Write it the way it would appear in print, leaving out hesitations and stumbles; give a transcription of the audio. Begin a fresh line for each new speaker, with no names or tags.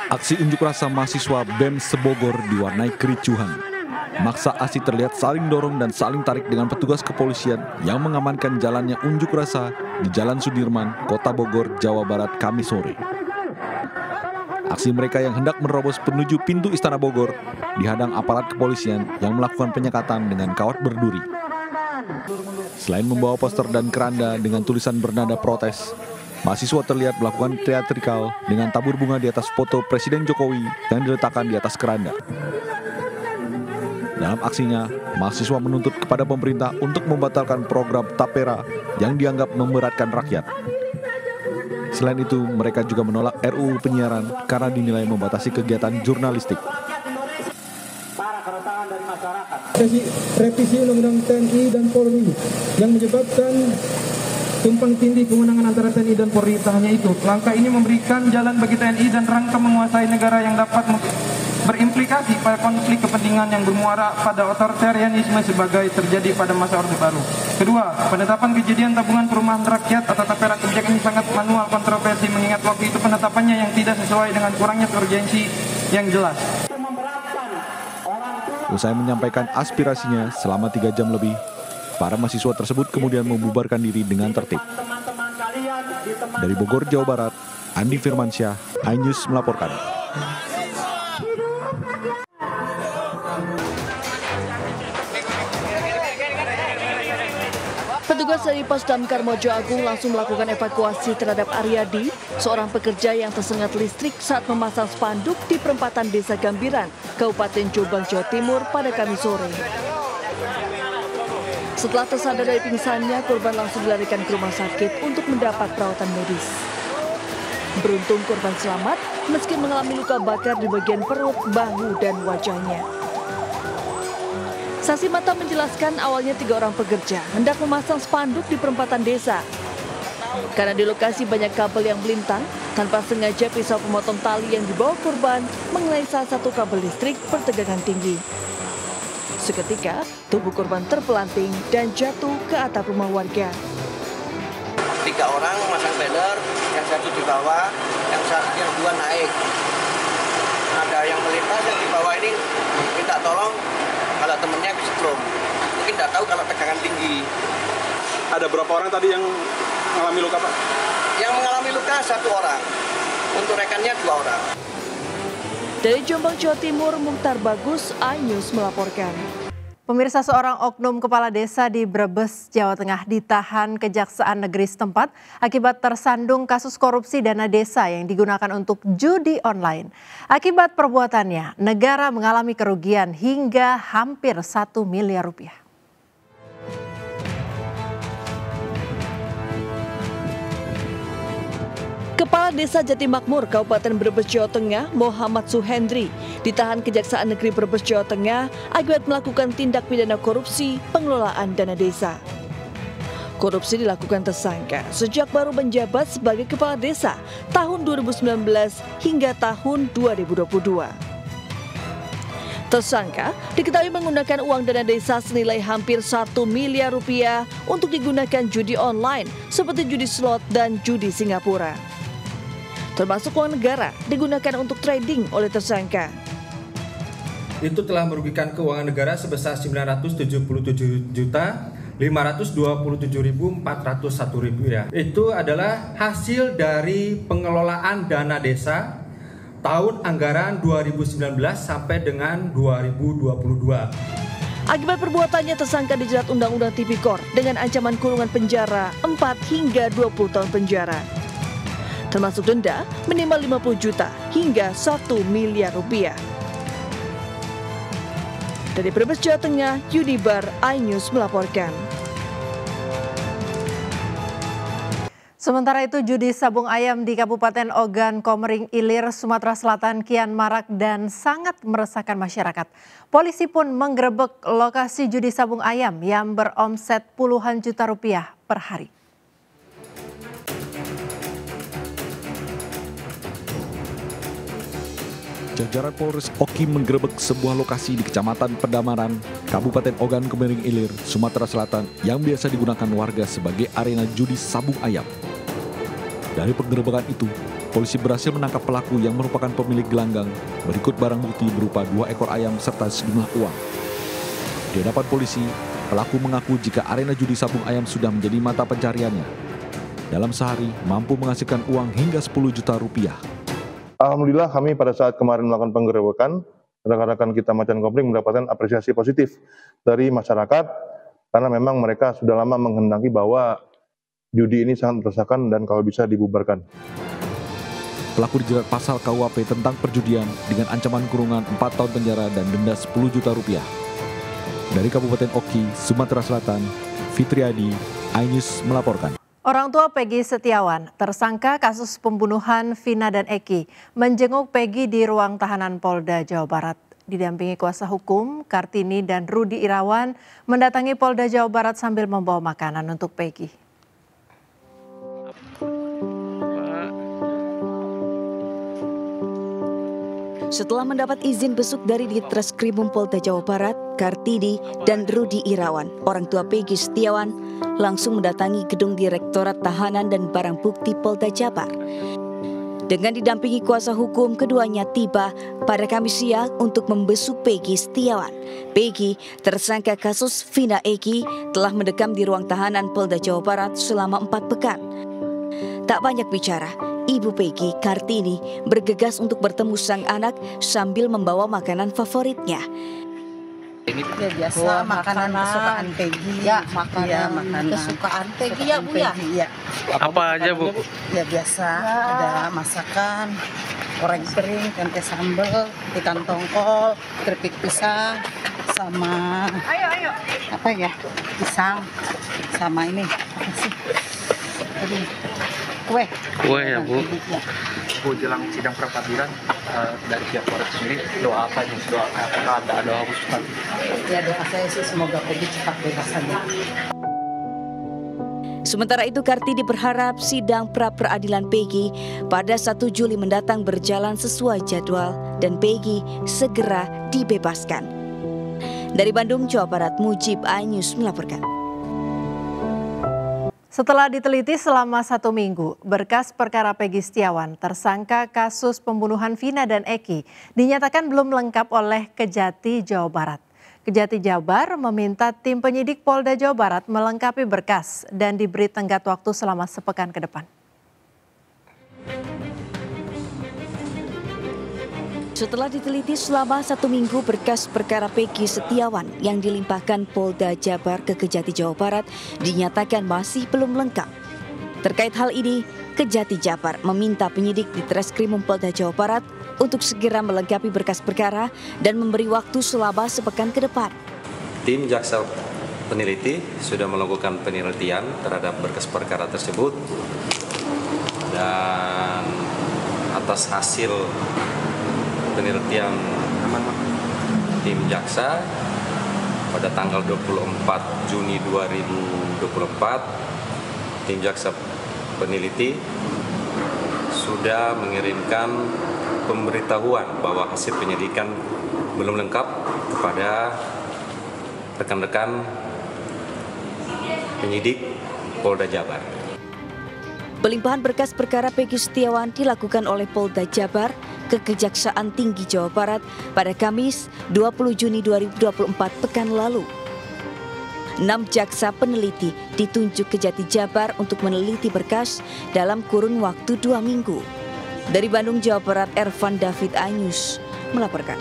Aksi unjuk rasa mahasiswa BEM Sebogor diwarnai kericuhan. Massa aksi terlihat saling dorong dan saling tarik dengan petugas kepolisian yang mengamankan jalannya unjuk rasa di Jalan Sudirman, Kota Bogor, Jawa Barat, Kamis sore. Aksi mereka yang hendak menerobos menuju pintu Istana Bogor dihadang aparat kepolisian yang melakukan penyekatan dengan kawat berduri. Selain membawa poster dan keranda dengan tulisan bernada protes, mahasiswa terlihat melakukan teatrikal dengan tabur bunga di atas foto Presiden Jokowi yang diletakkan di atas keranda. Dalam aksinya, mahasiswa menuntut kepada pemerintah untuk membatalkan program Tapera yang dianggap memberatkan rakyat. Selain itu, mereka juga menolak RUU penyiaran karena dinilai membatasi kegiatan jurnalistik.
Revisi Undang-Undang TNI dan Polri yang menyebabkan tumpang tindih kewenangan antara TNI dan Polri. Tak hanya itu, langkah ini memberikan jalan bagi TNI dan rangka menguasai negara yang dapat berimplikasi pada konflik kepentingan yang bermuara pada otoritarianisme sebagai terjadi pada masa Orde Baru. Kedua, penetapan kejadian tabungan perumahan rakyat atau Tapera, kebijakan ini sangat manual kontroversi mengingat waktu itu penetapannya yang tidak sesuai dengan kurangnya urgensi yang jelas.
Usai menyampaikan aspirasinya selama 3 jam lebih, para mahasiswa tersebut kemudian membubarkan diri dengan tertib. Dari Bogor, Jawa Barat, Andi Firmansyah, iNews melaporkan.
Petugas dari Pos Damkar Mojo Agung langsung melakukan evakuasi terhadap Aryadi, seorang pekerja yang tersengat listrik saat memasang spanduk di perempatan Desa Gambiran, Kabupaten Jombang, Jawa Timur pada Kamis sore. Setelah tersadar dari pingsannya, korban langsung dilarikan ke rumah sakit untuk mendapat perawatan medis. Beruntung korban selamat meski mengalami luka bakar di bagian perut, bahu, dan wajahnya. Saksi mata menjelaskan awalnya 3 orang pekerja hendak memasang spanduk di perempatan desa. Karena di lokasi banyak kabel yang melintang, tanpa sengaja pisau pemotong tali yang dibawa korban mengenai salah satu kabel listrik bertegangan tinggi. Seketika, tubuh korban terpelanting dan jatuh ke atap rumah warga.
3 orang memasang banner, yang 1 di bawah, yang 2 naik. Ada yang melintas, yang di bawah ini minta tolong kalau temennya kesetrum. Mungkin tidak tahu kalau tegangan tinggi.
Ada berapa orang tadi yang mengalami luka, Pak?
Yang mengalami luka 1 orang. Untuk rekannya 2 orang.
Dari Jombang, Jawa Timur, Mukhtar Bagus, iNews melaporkan.
Pemirsa, seorang oknum kepala desa di Brebes, Jawa Tengah ditahan Kejaksaan Negeri setempat akibat tersandung kasus korupsi dana desa yang digunakan untuk judi online. Akibat perbuatannya, negara mengalami kerugian hingga hampir 1 miliar rupiah.
Kepala Desa Jatimakmur, Kabupaten Brebes, Jawa Tengah, Muhammad Suhendri, ditahan Kejaksaan Negeri Brebes, Jawa Tengah akibat melakukan tindak pidana korupsi pengelolaan dana desa. Korupsi dilakukan tersangka sejak baru menjabat sebagai kepala desa tahun 2019 hingga tahun 2022. Tersangka diketahui menggunakan uang dana desa senilai hampir 1 miliar rupiah untuk digunakan judi online seperti judi slot dan judi Singapura. Termasuk uang negara digunakan untuk trading oleh tersangka.
Itu telah merugikan keuangan negara sebesar 977.527.401 rupiah. Itu adalah hasil dari pengelolaan dana desa tahun anggaran 2019 sampai dengan 2022.
Akibat perbuatannya, tersangka dijerat Undang-Undang Tipikor dengan ancaman kurungan penjara 4 hingga 20 tahun penjara. Termasuk denda minimal 50 juta hingga 1 miliar rupiah. Dari Brebes, Jawa Tengah, Yudibar, iNews melaporkan.
Sementara itu, judi sabung ayam di Kabupaten Ogan Komering Ilir, Sumatera Selatan kian marak dan sangat meresahkan masyarakat. Polisi pun menggerebek lokasi judi sabung ayam yang beromset puluhan juta rupiah per hari.
Jajaran Polres Oki menggerebek sebuah lokasi di Kecamatan Pedamaran, Kabupaten Ogan Komering Ilir, Sumatera Selatan yang biasa digunakan warga sebagai arena judi sabung ayam. Dari penggerebekan itu, polisi berhasil menangkap pelaku yang merupakan pemilik gelanggang berikut barang bukti berupa 2 ekor ayam serta sejumlah uang. Di hadapan polisi, pelaku mengaku jika arena judi sabung ayam sudah menjadi mata pencariannya. Dalam sehari, mampu menghasilkan uang hingga 10 juta rupiah.
Alhamdulillah kami pada saat kemarin melakukan penggerebekan, rekan-rekan kita Macan Kopling mendapatkan apresiasi positif dari masyarakat karena memang mereka sudah lama menghendaki bahwa judi ini sangat meresahkan dan kalau bisa dibubarkan.
Pelaku dijerat pasal KUHP tentang perjudian dengan ancaman kurungan 4 tahun penjara dan denda 10 juta rupiah. Dari Kabupaten Oki, Sumatera Selatan, Fitriadi, iNews melaporkan.
Orang tua Peggy Setiawan, tersangka kasus pembunuhan Vina dan Eki, menjenguk Peggy di ruang tahanan Polda Jawa Barat. Didampingi kuasa hukum, Kartini dan Rudi Irawan mendatangi Polda Jawa Barat sambil membawa makanan untuk Peggy.
Setelah mendapat izin besuk dari Ditreskrimum Polda Jawa Barat, Kartini dan Rudi Irawan, orang tua Peggy Setiawan, langsung mendatangi gedung Direktorat Tahanan dan Barang Bukti Polda Jabar. Dengan didampingi kuasa hukum, keduanya tiba pada Kamis siang untuk membesuk Peggy Setiawan. Peggy, tersangka kasus Vina Eki, telah mendekam di ruang tahanan Polda Jawa Barat selama 4 pekan. Tak banyak bicara, Ibu Peggy, Kartini, bergegas untuk bertemu sang anak sambil membawa makanan favoritnya.
Ini ya biasa makanan kesukaan Peggy. Ya, makanan kesukaan Peggy ya Bu ya. Iya.
Apa aja Bu?
Ya biasa, ada masakan, goreng kering, tempe sambal, ikan tongkol, keripik pisang, sama apa ya? Pisang, sama ini apa sih? Kue ya Bu.
Bu, jelang sidang pra-peradilan dari pihak Polres sendiri doa apa nih? Doa apakah ada doa khusus nanti?
Ya doa saya sih semoga Peggy cepat bebas saja.
Sementara itu Kartini berharap sidang pra-peradilan Peggy pada 1 Juli mendatang berjalan sesuai jadwal dan Peggy segera dibebaskan. Dari Bandung, Jawa Barat, Mujib, iNews melaporkan.
Setelah diteliti selama 1 minggu, berkas perkara Peggy Setiawan, tersangka kasus pembunuhan Vina dan Eki, dinyatakan belum lengkap oleh Kejati Jawa Barat. Kejati Jabar meminta tim penyidik Polda Jawa Barat melengkapi berkas dan diberi tenggat waktu selama sepekan ke depan.
Setelah diteliti selama 1 minggu, berkas perkara Peggy Setiawan yang dilimpahkan Polda Jabar ke Kejati Jawa Barat dinyatakan masih belum lengkap. Terkait hal ini, Kejati Jabar meminta penyidik di Treskrimum Polda Jawa Barat untuk segera melengkapi berkas perkara dan memberi waktu selama sepekan ke depan.
Tim jaksa peneliti sudah melakukan penelitian terhadap berkas perkara tersebut dan atas hasil penelitian tim jaksa pada tanggal 24 Juni 2024, tim jaksa peneliti sudah mengirimkan pemberitahuan bahwa hasil penyidikan belum lengkap kepada rekan-rekan penyidik Polda Jabar.
Pelimpahan berkas perkara Peggy Setiawan dilakukan oleh Polda Jabar ke Kejaksaan Tinggi Jawa Barat pada Kamis 20 Juni 2024 pekan lalu. 6 jaksa peneliti ditunjuk Kejati Jabar untuk meneliti berkas dalam kurun waktu 2 minggu. Dari Bandung, Jawa Barat, Ervan David, iNews melaporkan.